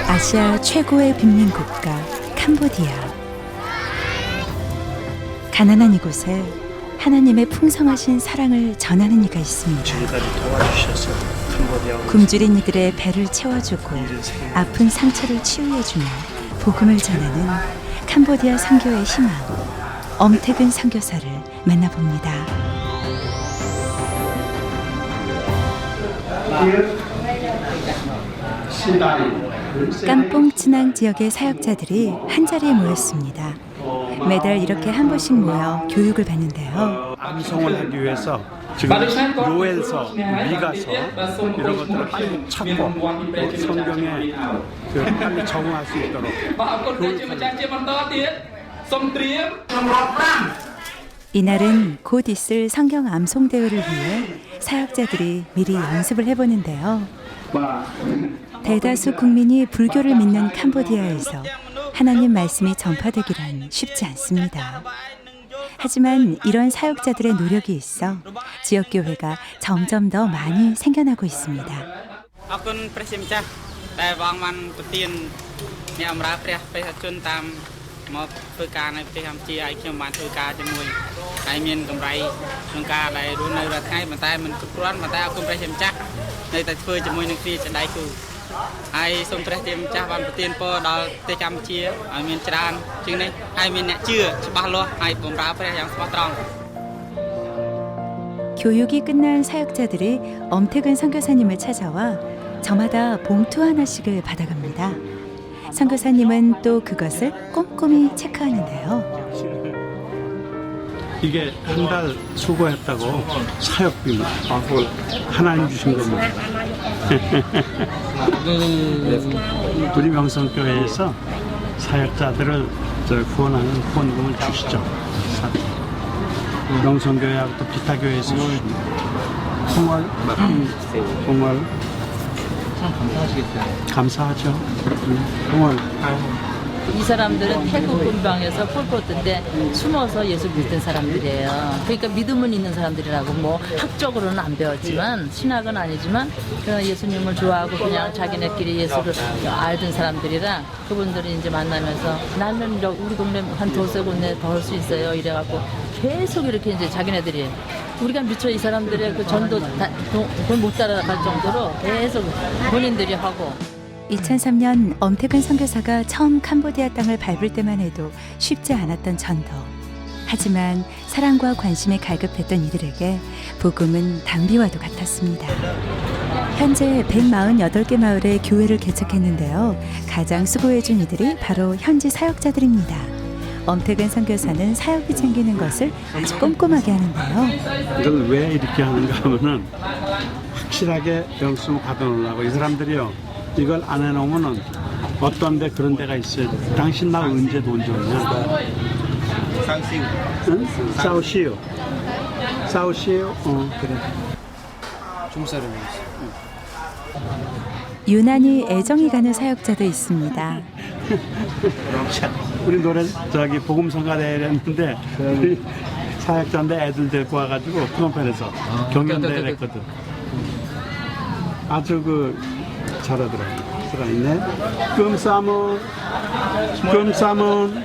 아시아 최고의 빈민국가 캄보디아. 가난한 이곳에 하나님의 풍성하신 사랑을 전하는 이가 있습니다. 지금까지 도와주셔서 캄보디아 굶주린 이들의 배를 채워주고 아픈 상처를 치유해주며 복음을 전하는 캄보디아 선교의 희망, 엄태근 선교사를 만나봅니다. 깜뽕 츠낭 지역의 사역자들이 한자리에 모였습니다. 매달 이렇게 한 번씩 모여 교육을 받는데요. 암송을 하기 위해서 지금 요엘서, 미가서 이런 것들을 빨리 찾고 성경에 빨리 적응할 수 있도록 이날은 곧 있을 성경 암송 대회를 위해 사역자들이 미리 연습을 해보는데요. 대다수 국민이 불교를 믿는 캄보디아에서 하나님 말씀이 전파되기란 쉽지 않습니다. 하지만 이런 사역자들의 노력이 있어 지역교회가 점점 더 많이 생겨나고 있습니다. 교육이 끝난 사역자들이 엄태근 선교사님을 찾아와 저마다 봉투 하나씩을 받아갑니다. 선교사님은 또 그것을 꼼꼼히 체크하는데요. 이게 한 달 수고했다고 사역비만 하나님 주신 겁니다. 우리 명성교회에서 사역자들을 후원하는 후원금을 주시죠. 명성교회하고 또 기타 교회에서 정말 참 감사하시겠어요. 감사하죠. 정말. 이 사람들은 태국 근방에서 폴포트인데 숨어서 예수 믿던 사람들이에요. 그러니까 믿음은 있는 사람들이라고 뭐 학적으로는 안 배웠지만 신학은 아니지만 예수님을 좋아하고 그냥 자기네끼리 예수를 알던 사람들이라 그분들이 이제 만나면서 나는 우리 동네 한 두세 군데 더 할 수 있어요. 이래갖고 계속 이렇게 이제 자기네들이 우리가 미처 이 사람들의 그 전도 돈 못 따라갈 정도로 계속 본인들이 하고. 2003년 엄태근 선교사가 처음 캄보디아 땅을 밟을 때만 해도 쉽지 않았던 전도. 하지만 사랑과 관심이 갈급했던 이들에게 복음은 단비와도 같았습니다. 현재 148개 마을에 교회를 개척했는데요. 가장 수고해준 이들이 바로 현지 사역자들입니다. 엄태근 선교사는 사역이 챙기는 것을 아주 꼼꼼하게 하는데요. 이걸 왜 이렇게 하는가 하면은 확실하게 영수증 받아놓으려고. 이 사람들이요, 이걸 안 해놓으면은 어떤 데 그런 데가 있어요. 당신 나 언제 돈 줬냐? 응? 싸우시오. 싸우시오. 그래. 중국 사람이었어. 유난히 애정이 가는 사역자도 있습니다. 우리 노래 복음성가대회 했는데 사역자인데 애들 데리고 와가지고 프놈펜에서 경연대회를 했거든. 아주 잘하더라고요. 살아있네. 끔싸문.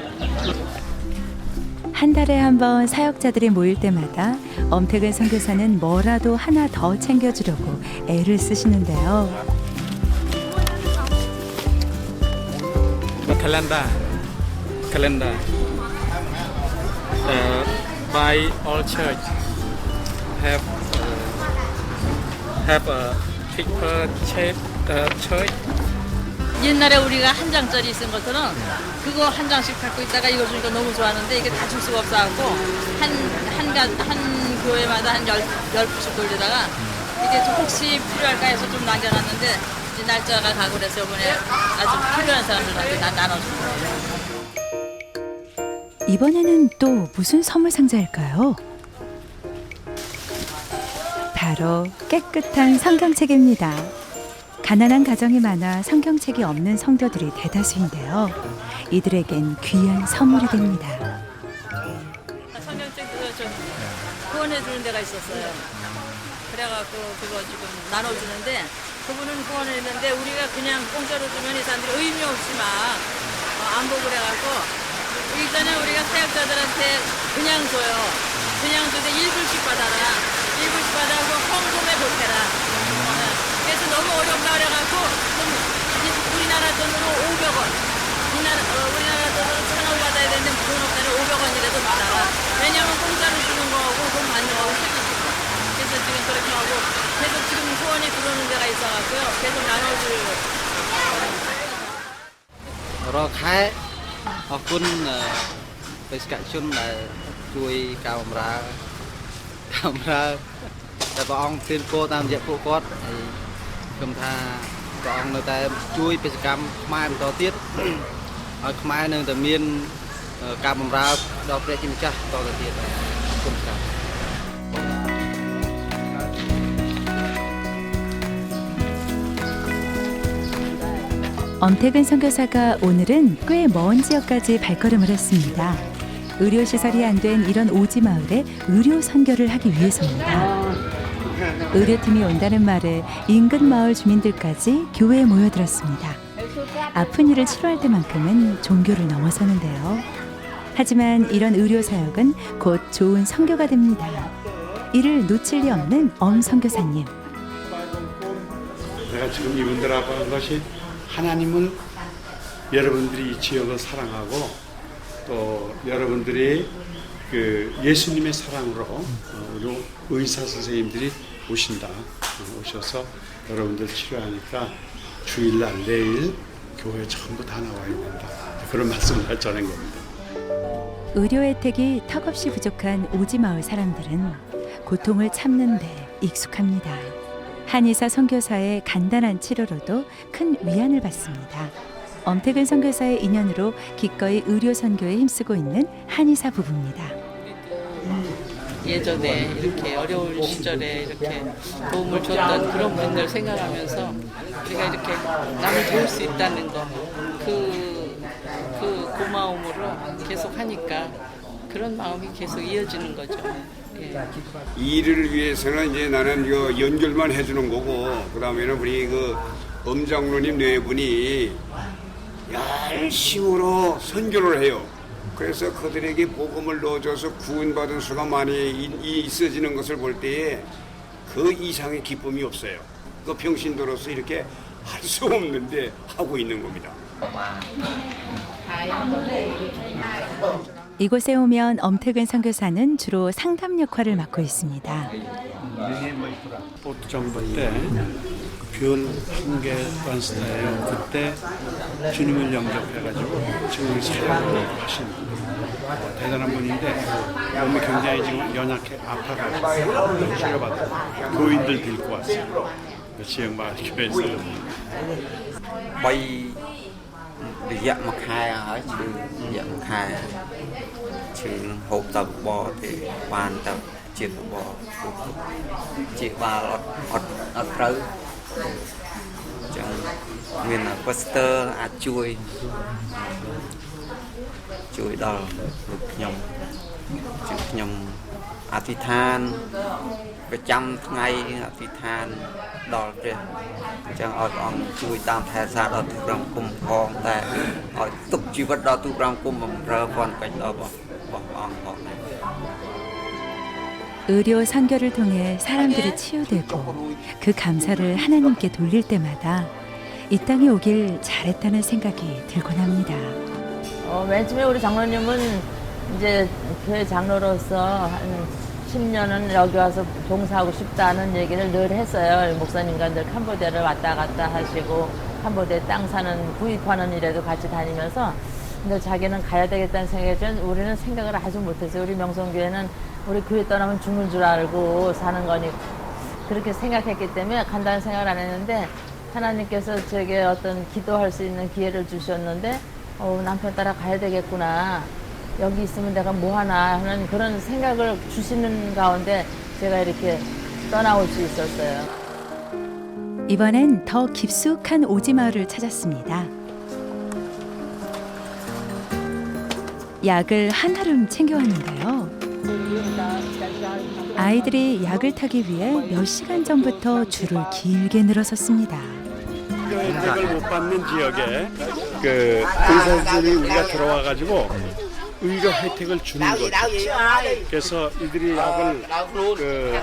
한 달에 한 번 사역자들이 모일 때마다 엄태근 선교사는 뭐라도 하나 더 챙겨주려고 애를 쓰시는데요. Calendar. By all church have a picture shape church. 옛날에 우리가 한 장짜리 쓴 것처럼 그거 한 장씩 갖고 있다가 이거 주니까 너무 좋아하는데 이게 다 줄 수가 없어갖고 한 교회마다 한 10부씩 돌리다가 이게 좀 혹시 필요할까 해서 좀 남겨놨는데 이제 날짜가 가고 그래서 이번에 아주 필요한 사람들한테 다 나눠주고. 이번에는 또 무슨 선물 상자일까요? 바로 깨끗한 성경책입니다. 가난한 가정이 많아 성경책이 없는 성도들이 대다수인데요. 이들에겐 귀한 선물이 됩니다. 성경책 그거 좀 후원해 주는 데가 있었어요. 그래갖고 그거 지금 나눠주는데 그분은 후원을 했는데 우리가 그냥 공짜로 주면 이 사람들이 의미 없이 막 안 보고 그래갖고 일단은 우리가 사역자들한테 그냥 줘요. 그냥 줘도 1불씩 받아라. 1불씩 받아고 헌금에 보태라. 그래서 너무 어렵다 그래갖고 우리나라 돈으로 500원. 우리나라 돈으로 1,000원 받아야 되는데 돈 없다는 500원이라도 받아라. 왜냐면 공짜로 주는 거하고 돈 받는 거하고 틀리니까. 그래서 지금 그렇게 하고 계속 지금 후원이 들어오는 데가 있어갖고요. 계속 나눠주려고. រាល់ខែអរគុណបេសកជនដែលជួយការបម្រើតែព្រះអង្គទានពរតាមរយៈពួកគាត់ហើយខ្ញុំថាព្រះអង្គនៅតែជួយបេសកកម្មខ្មែរបន្តទៀតឲ្យខ្មែរនៅតែមានការបម្រើដល់ព្រះជាម្ចាស់បន្តទៅទៀតអរគុណครับ 엄태근 선교사가 오늘은 꽤 먼 지역까지 발걸음을 했습니다. 의료시설이 안 된 이런 오지 마을에 의료 선교를 하기 위해서입니다. 의료팀이 온다는 말에 인근 마을 주민들까지 교회에 모여들었습니다. 아픈 이를 치료할 때만큼은 종교를 넘어서는데요. 하지만 이런 의료 사역은 곧 좋은 선교가 됩니다. 이를 놓칠 리 없는 엄 선교사님. 내가 지금 이분들하고 한 것이 하나님을 여러분들이 이 지역을 사랑하고 또 여러분들이 그 예수님의 사랑으로 우리 의사 선생님들이 오셔서 여러분들 치료하니까 주일날 내일 교회 전부 다 나와야 된다. 그런 말씀을 전한 겁니다. 의료 혜택이 턱없이 부족한 오지마을 사람들은 고통을 참는 데 익숙합니다. 한의사 선교사의 간단한 치료로도 큰 위안을 받습니다. 엄태근 선교사의 인연으로 기꺼이 의료 선교에 힘쓰고 있는 한의사 부부입니다. 예전에 이렇게 어려운 시절에 이렇게 도움을 줬던 그런 분들 생각하면서 우리가 이렇게 남을 도울 수 있다는 거, 그 고마움으로 계속 하니까 그런 마음이 계속 이어지는 거죠. 예. 일을 위해서는 이제 나는 이거 연결만 해주는 거고, 그 다음에는 우리 그 엄장로님 네 분이 열심으로 선교를 해요. 그래서 그들에게 복음을 넣어줘서 구원받은 수가 많이 있어지는 것을 볼 때에 그 이상의 기쁨이 없어요. 그 평신도로서 이렇게 할 수 없는데 하고 있는 겁니다. 이곳에 오면 엄태근 선교사는 주로 상담 역할을 맡고 있습니다. 보트정부 때 별 한 개 관스타예요. 그때 주님을 영접해가지고 지금 우리 사역을 하신 대단한 분인데 몸이 굉장히 지금 연약해 아파가지고 치료받고 교인들 데리고 왔어요. 지역 마을 교회에서 3 រយៈមួយខែហើយឈឺរយៈមួយខែឈឺហូបតែបបរទេបានតែជាតិបបរជាបាលអត់ត្រូវចឹងមានប៉ូស្ទ័រអាចជួយដល់លោកខ្ញុំជួយខ្ញុំអធិដ្ឋានប្រចាំថ្ងៃអធិដ្ឋានដល់ព្រះចឹងឲ្យព្រះអង្គជួយតាមថែរក្សាដល់ទូរំគុំផងតែឲ្យទុកជីវិតដល់ទូរំគុំបំរើផនកិច្ចដល់ព្រះអង្គផងដែរ 의료 선교를 통해 사람들이 치유되고 그 감사를 하나님께 돌릴 때마다 이 땅에 오길 잘했다는 생각이 들곤 합니다. 맨 처음에 우리 장로님은 이제 교회 장로로서 한 10년은 여기 와서 봉사하고 싶다는 얘기를 늘 했어요. 목사님과 늘 캄보디아를 왔다 갔다 하시고 캄보디아 땅 사는 구입하는 일에도 같이 다니면서 근데 자기는 가야 되겠다는 생각이지만 우리는 생각을 아주 못했어요. 우리 명성교회는 우리 교회 떠나면 죽는 줄 알고 사는 거니 그렇게 생각했기 때문에 간다는 생각을 안 했는데 하나님께서 제게 어떤 기도할 수 있는 기회를 주셨는데 남편 따라 가야 되겠구나. 여기 있으면 내가 뭐 하나 하는 그런 생각을 주시는 가운데 제가 이렇게 떠나올 수 있었어요. 이번엔 더 깊숙한 오지마을을 찾았습니다. 약을 한아름 챙겨왔는데요. 아이들이 약을 타기 위해 몇 시간 전부터 줄을 길게 늘어섰습니다. 의료 혜택을 못 받는 지역에 그 의사 선생님이 우리가 들어와 가지고 의료 혜택을 주는 거죠. 그래서 이들이 약을 그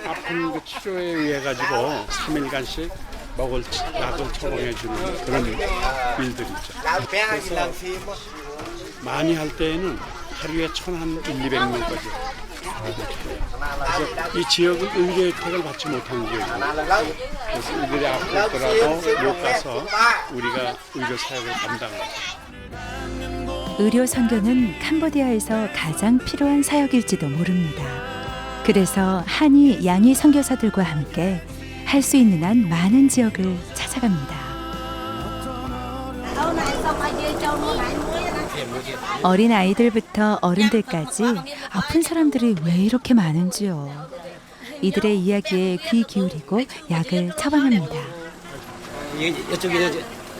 아픈 그 치료에 의해 가지고 3일간씩 먹을 약을 처방해 주는 그런 일들이죠. 그래서 많이 할 때에는 하루에 1,200명까지. 그래서 이 지역은 의료 혜택을 받지 못하는 지역이에요. 그래서 이들이 아프더라도 못 가서 우리가 의료 사역을 감당하죠. 의료 선교는 캄보디아에서 가장 필요한 사역일지도 모릅니다. 그래서 한이 양이 선교사들과 함께 할 수 있는 한 많은 지역을 찾아갑니다. 어린 아이들부터 어른들까지 아픈 사람들이 왜 이렇게 많은지요. 이들의 이야기에 귀 기울이고 약을 처방합니다. 이쪽이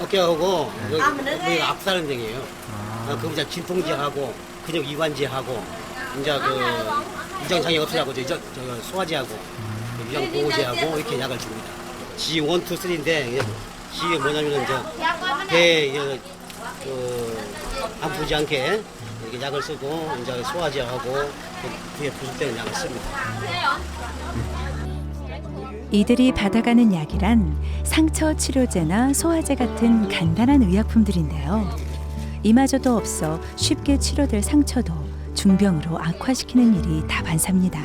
어깨하고 여기가 압살은쟁이에요. 그 이제 진통제하고 근육 이완제하고 이제 그 위장장애 없애하고 저 소화제하고 위장 보호제하고 이렇게 약을 줍니다. G1, 2, 3인데 G가 뭐냐면은 배 아프지 않게 이렇게 약을 쓰고 이제 소화제하고 그에 부족되는 약을 씁니다. 이들이 받아가는 약이란 상처 치료제나 소화제 같은 간단한 의약품들인데요. 이마저도 없어 쉽게 치료될 상처도 중병으로 악화시키는 일이 다반사입니다.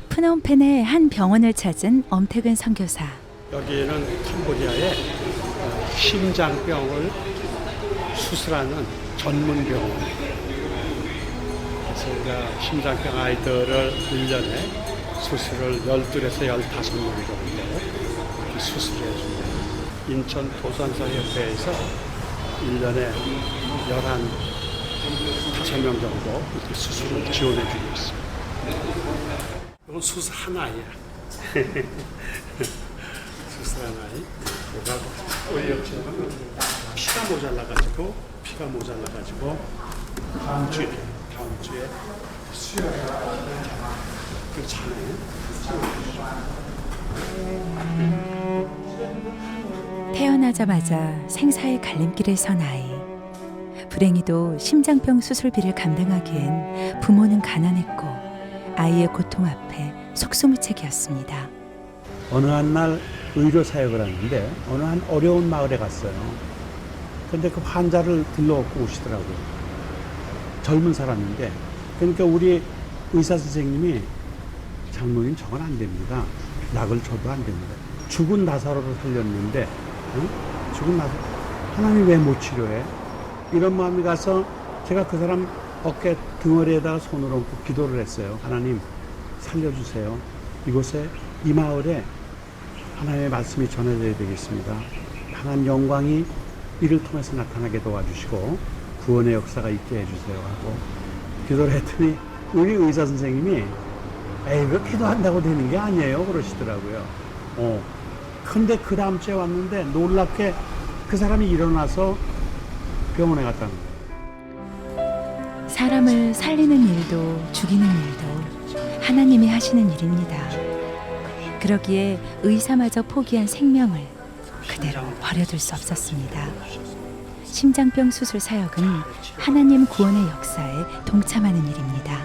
프놈펜의 한 병원을 찾은 엄태근 선교사. 여기는 캄보디아의 심장병을 수술하는 전문 병원이에요. 그래서 우리가 심장병 아이들을 1년에 수술을 12에서 15명 정도 수술해 줍니다. 인천 도산사협회에서 1년에 15명 정도 이렇게 수술을 지원해 주고 있습니다. 이건 수술 하나야. 수술 하나이. 의협체는 피가 모자라가지고 다음 주에 수혈을 그렇잖아요. 태어나자마자 생사의 갈림길에 선 아이. 불행히도 심장병 수술비를 감당하기엔 부모는 가난했고 아이의 고통 앞에 속수무책이었습니다. 어느 한 날 의료 사역을 하는데 어느 한 어려운 마을에 갔어요. 근데 그 환자를 들러갖고 오시더라고요. 젊은 사람인데. 그러니까 우리 의사 선생님이 장로님 저건 안 됩니다. 약을 줘도 안 됩니다. 죽은 나사로를 살렸는데 죽은 나사로 하나님 왜 못 치료해? 이런 마음이 가서 제가 그 사람 어깨 등허리에다가 손을 얹고 기도를 했어요. 하나님 살려주세요. 이곳에 이 마을에 하나님의 말씀이 전해져야 되겠습니다. 강한 영광이 이를 통해서 나타나게 도와주시고 구원의 역사가 있게 해주세요 하고 기도를 했더니 우리 의사 선생님이 에이 그 기도한다고 되는 게 아니에요 그러시더라고요. 근데 그 다음 주에 왔는데 놀랍게 그 사람이 일어나서 병원에 갔다는 거예요. 사람을 살리는 일도 죽이는 일도 하나님이 하시는 일입니다. 그러기에 의사마저 포기한 생명을 그대로 버려둘 수 없었습니다. 심장병 수술 사역은 하나님 구원의 역사에 동참하는 일입니다.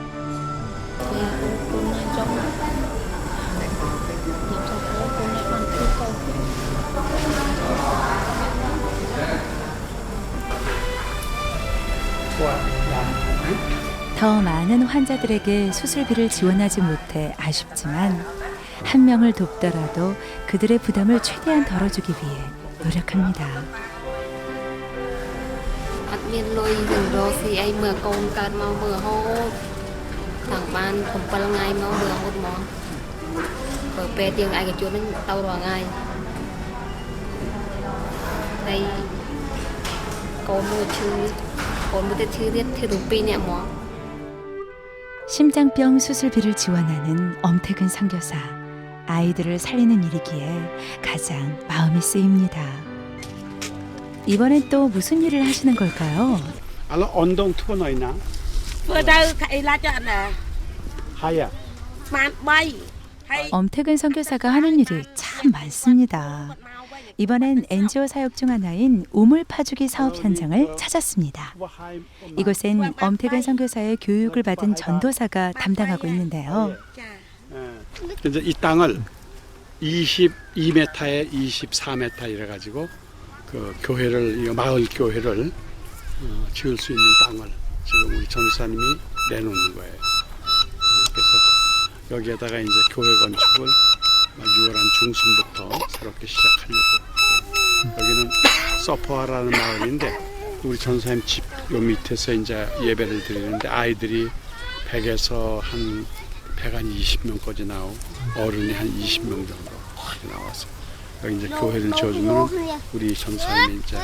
더 많은 환자들에게 수술비를 지원하지 못해 아쉽지만 한 명을 돕더라도 그들의 부담을 최대한 덜어주기 위해 노력합니다. 본부대 thứ 뭐. 심장병 수술비를 지원하는 엄태근 선교사. 아이들을 살리는 일이기에 가장 마음이 쓰입니다. 이번엔 또 무슨 일을 하시는 걸까요? 알로 운동 투어 너이나 하야. 엄태근 선교사가 하는 일이 참 많습니다. 이번엔 NGO 사역 중 하나인 우물 파주기 사업 현장을 찾았습니다. 이곳엔 엄태근 선교사의 교육을 받은 전도사가 담당하고 있는데요. 이제 이 땅을 22m에 24m 이래 가지고 그 교회를, 마을 교회를 지을 수 있는 땅을 지금 우리 전사님이 내놓는 거예요. 그래서 여기에다가 이제 교회 건축을 6월 한 중순부터 새롭게 시작하려고. 여기는 서퍼하라는 마을인데 우리 전사님 집 요 밑에서 이제 예배를 드리는데 아이들이 100에서 한 20명까지 나오고 어른이 한 20명 정도 나왔어요. 여기 이제 교회를 지어주면 우리 전사님이 이제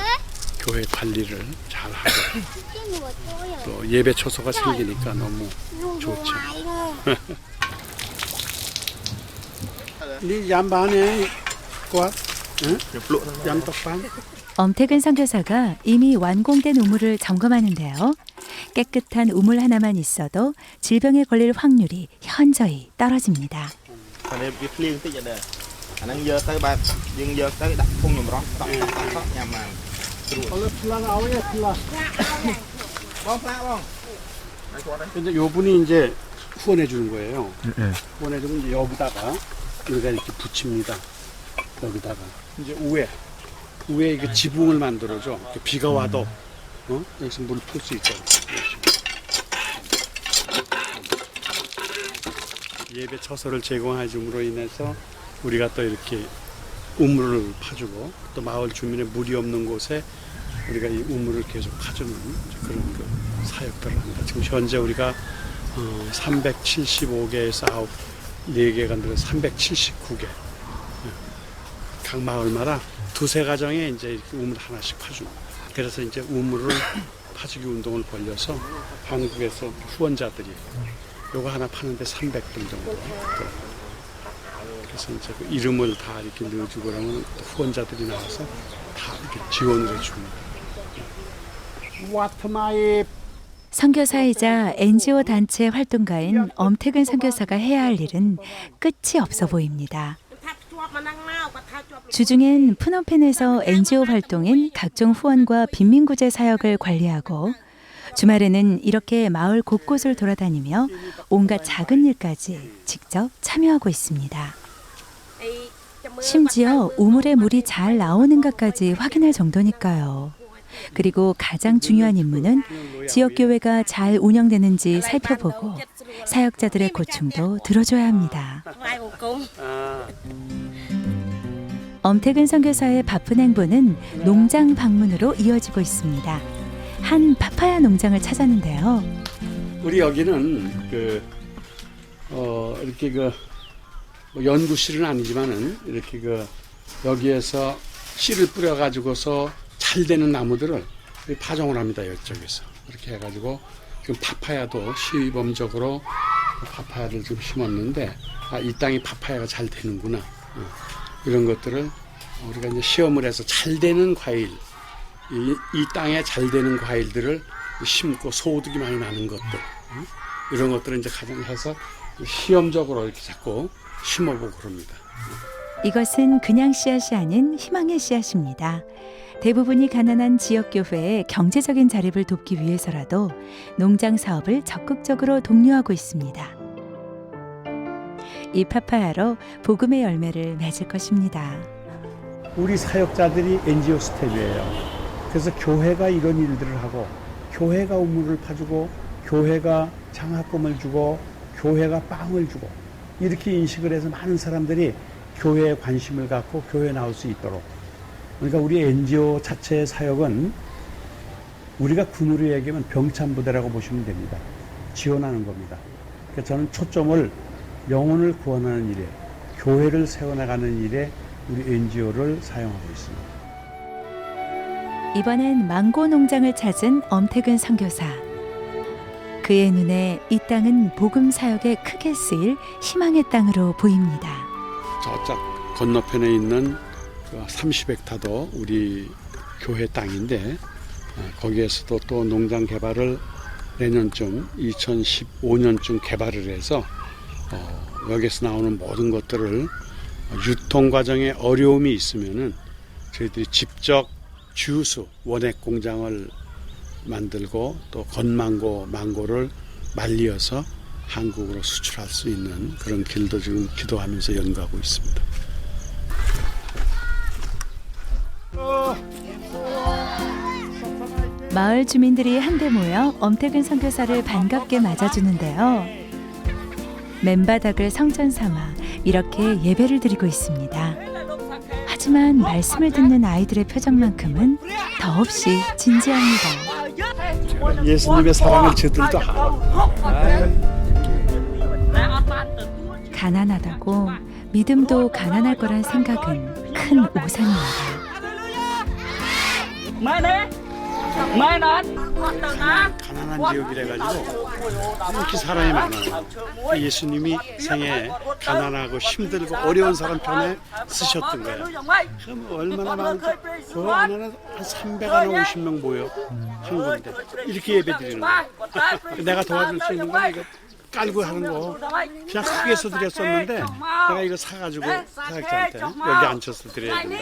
교회 관리를 잘 하고 또 예배 초소가 생기니까 너무 좋죠. 네 얌반에 꽉, 응? 얌떡반. 엄태근 선교사가 이미 완공된 우물을 점검하는데요. 깨끗한 우물 하나만 있어도 질병에 걸릴 확률이 현저히 떨어집니다. 근데 요 분이 이제 후원해 주는 거예요. 후원해 주면 이제 여기다가 우리가 이렇게 붙입니다. 여기다가 이제 위에 이게 지붕을 만들어줘. 비가 와도 여기서 물을 풀 수 있도록. 예배 처소를 제공해 줌으로 인해서 우리가 또 이렇게 우물을 파주고 또 마을 주민의 물이 없는 곳에 우리가 이 우물을 계속 파주는 그런 그 사역들을 합니다. 지금 현재 우리가 375개에서 4개가 만들어 379개. 각 마을마다 두세 가정에 이제 이렇게 우물 하나씩 파줍니다. 그래서 이제 우물을 파주기 운동을 벌려서 한국에서 후원자들이 요거 하나 파는데 300불 정도. 그래서 이제 그 이름을 다 이렇게 넣어주고 그러면 후원자들이 나와서 다 이렇게 지원을 해줍니다. 와트마이 선교사이자 NGO 단체 활동가인 엄태근 선교사가 해야 할 일은 끝이 없어 보입니다. 주중엔 프놈펜에서 NGO 활동인 각종 후원과 빈민구제 사역을 관리하고 주말에는 이렇게 마을 곳곳을 돌아다니며 온갖 작은 일까지 직접 참여하고 있습니다. 심지어 우물에 물이 잘 나오는가까지 확인할 정도니까요. 그리고 가장 중요한 임무는 지역교회가 잘 운영되는지 살펴보고 사역자들의 고충도 들어줘야 합니다. 엄태근 선교사의 바쁜 행보는 농장 방문으로 이어지고 있습니다. 한 파파야 농장을 찾았는데요. 우리 여기는 이렇게 연구실은 아니지만은 이렇게 여기에서 씨를 뿌려 가지고서 잘 되는 나무들을 파종을 합니다. 이쪽에서 이렇게 해가지고 지금 파파야도 시범적으로 파파야를 좀 심었는데 이 땅이 파파야가 잘 되는구나. 이런 것들을 우리가 이제 시험을 해서 잘 되는 과일, 이 땅에 잘 되는 과일들을 심고 소득이 많이 나는 것들, 이런 것들을 이제 가정해서 시험적으로 이렇게 자꾸 심어보고 그럽니다. 이것은 그냥 씨앗이 아닌 희망의 씨앗입니다. 대부분이 가난한 지역교회의 경제적인 자립을 돕기 위해서라도 농장 사업을 적극적으로 독려하고 있습니다. 이 파파야로 복음의 열매를 맺을 것입니다. 우리 사역자들이 NGO 스텝이에요. 그래서 교회가 이런 일들을 하고 교회가 우물을 파주고 교회가 장학금을 주고 교회가 빵을 주고 이렇게 인식을 해서 많은 사람들이 교회에 관심을 갖고 교회에 나올 수 있도록. 그러니까 우리 NGO 자체의 사역은 우리가 군으로 얘기하면 병참부대라고 보시면 됩니다. 지원하는 겁니다. 그러니까 저는 초점을 영혼을 구원하는 일에, 교회를 세워나가는 일에 우리 NGO를 사용하고 있습니다. 이번엔 망고 농장을 찾은 엄태근 선교사. 그의 눈에 이 땅은 복음 사역에 크게 쓰일 희망의 땅으로 보입니다. 저쪽 건너편에 있는 30헥타도 우리 교회 땅인데 거기에서도 또 농장 개발을 내년쯤 2015년쯤 개발을 해서 여기서 나오는 모든 것들을 유통 과정에 어려움이 있으면은 저희들이 직접 주스 원액 공장을 만들고 또 건망고 망고를 말리어서 한국으로 수출할 수 있는 그런 길도 지금 기도하면서 연구하고 있습니다. 마을 주민들이 한데 모여 엄태근 선교사를 반갑게 맞아주는데요. 맨바닥을 성전 삼아 이렇게 예배를 드리고 있습니다. 하지만 말씀을 듣는 아이들의 표정만큼은 더없이 진지합니다. 예수님의 사랑을 저들도 가난하다고 믿음도 가난할 거란 생각은 큰 오산입니다. 가난한 지역이라 가지고 이렇게 사람이 많아요. 예수님이 생에 가난하고 힘들고 어려운 사람 편에 쓰셨던 거예요. 그럼 얼마나 많은지 그 안에는 한 350명 모여 한 군데 이렇게 예배드리는 거예요. 내가 도와줄 수 있는 건 이거 깔고 하는 거 그냥 크게서 드렸었는데 내가 이거 사가지고 사역자한테 여기 앉혀서 드려야 된다.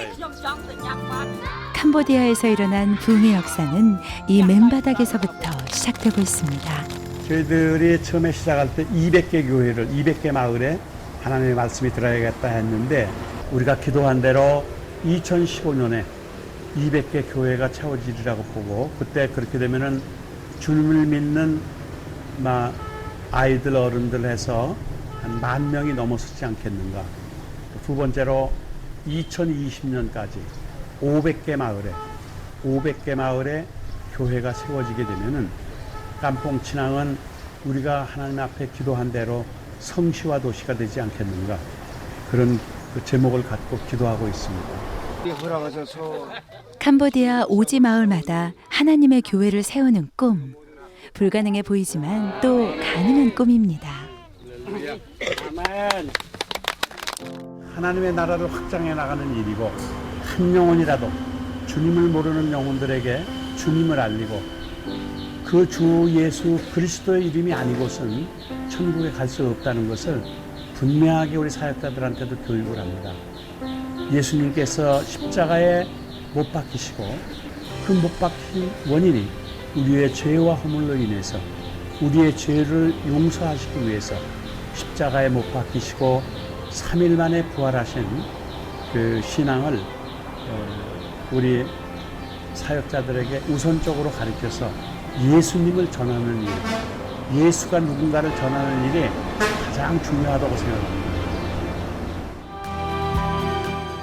캄보디아에서 일어난 부흥의 역사는 이 맨바닥에서부터 시작되고 있습니다. 저희들이 처음에 시작할 때 200개 교회를 200개 마을에 하나님의 말씀이 들어야겠다 했는데 우리가 기도한 대로 2015년에 200개 교회가 채워지리라고 보고 그때 그렇게 되면은 주님을 믿는 아이들 어른들 해서 한 10,000명이 넘어서지 않겠는가. 두 번째로 2020년까지 500개 마을에 교회가 세워지게 되면은 깜뽕 친항은 우리가 하나님 앞에 기도한 대로 성시와 도시가 되지 않겠는가. 그런 그 제목을 갖고 기도하고 있습니다. 캄보디아 오지 마을마다 하나님의 교회를 세우는 꿈. 불가능해 보이지만 또 가능한 꿈입니다. 하나님의 나라를 확장해 나가는 일이고 한 영혼이라도 주님을 모르는 영혼들에게 주님을 알리고 그 주 예수 그리스도의 이름이 아니고선 천국에 갈 수 없다는 것을 분명하게 우리 사역자들한테도 교육을 합니다. 예수님께서 십자가에 못 박히시고 그 못 박힌 원인이 우리의 죄와 허물로 인해서 우리의 죄를 용서하시기 위해서 십자가에 못 박히시고 3일 만에 부활하신 그 신앙을 우리 사역자들에게 우선적으로 가르쳐서 예수님을 전하는 일, 예수가 누군가를 전하는 일이 가장 중요하다고 생각합니다.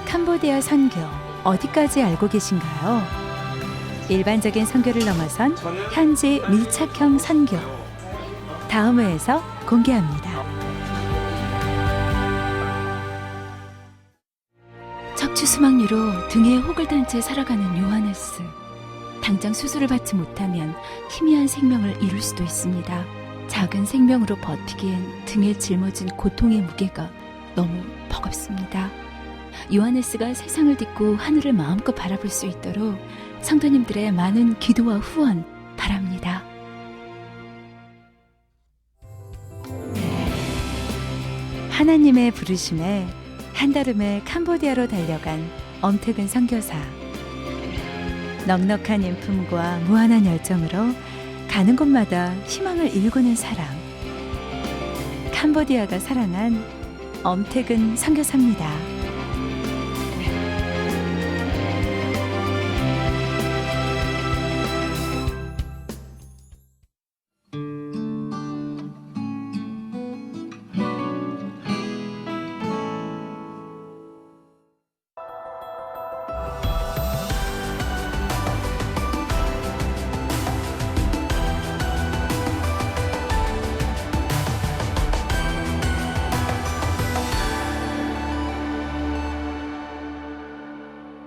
캄보디아 선교 어디까지 알고 계신가요? 일반적인 선교를 넘어선 현지 밀착형 선교. 다음 회에서 공개합니다. 척추 수막류로 등에 혹을 단 채 살아가는 요하네스. 당장 수술을 받지 못하면 희미한 생명을 잃을 수도 있습니다. 작은 생명으로 버티기엔 등에 짊어진 고통의 무게가 너무 버겁습니다. 요하네스가 세상을 딛고 하늘을 마음껏 바라볼 수 있도록 성도님들의 많은 기도와 후원 바랍니다. 하나님의 부르심에 한달음에 캄보디아로 달려간 엄태근 선교사. 넉넉한 인품과 무한한 열정으로 가는 곳마다 희망을 일구는 사람. 캄보디아가 사랑한 엄태근 선교사입니다.